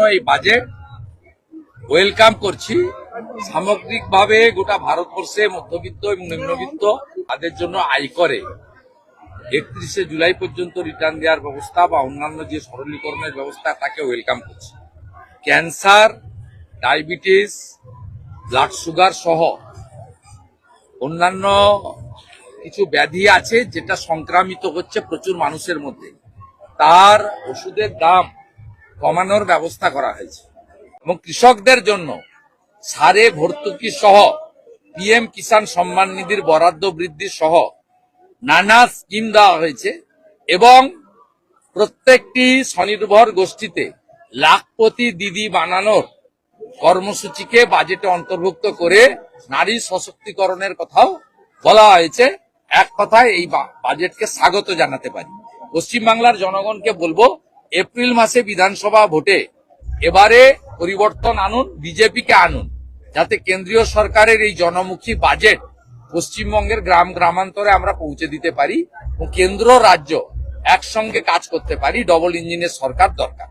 এই budget welcome করছি। সামগ্রিকভাবে গোটা ভারতবর্ষে মধ্যবিত্ত এবং নিম্নবিত্ত তাদের জন্য আয়করে 31শে জুলাই পর্যন্ত রিটার্ন দেওয়ার ব্যবস্থা বা অন্যান্য যে সরলীকরণের ব্যবস্থা তাকে ওয়েলকাম করছি। ক্যান্সার, ডায়াবেটিস, ব্লাড সুগার সহ অন্যান্য কিছু ব্যাধি আছে যেটা সংক্রামিত হচ্ছে প্রচুর মানুষের মধ্যে, তার ওষুধের দাম কমানোর ব্যবস্থা করা হয়েছে এবং কৃষকদের জন্য সারে ভর্তুকি সহ পিএম কিষাণ সম্মান নিধির বরাদ্দ বৃদ্ধি সহ নানা স্কিম দেওয়া হয়েছে এবং প্রত্যেকটি স্বনির্ভর গোষ্ঠীতে লাখপতি দিদি বানানোর কর্মসূচিকে বাজেটে অন্তর্ভুক্ত করে নারী সশক্তিকরণের কথাও বলা হয়েছে। এক কথায় এই বাজেটকে স্বাগত জানাতে পারি। পশ্চিমবাংলার জনগণকে বলবো, এপ্রিল মাসে বিধানসভা ভোটে এবারে পরিবর্তন আনুন, বিজেপিকে আনুন, যাতে কেন্দ্রীয় সরকারের এই জনমুখী বাজেট পশ্চিমবঙ্গের গ্রামান্তরে আমরা পৌঁছে দিতে পারি এবং কেন্দ্র রাজ্য একসঙ্গে কাজ করতে পারি। ডবল ইঞ্জিনের সরকার দরকার।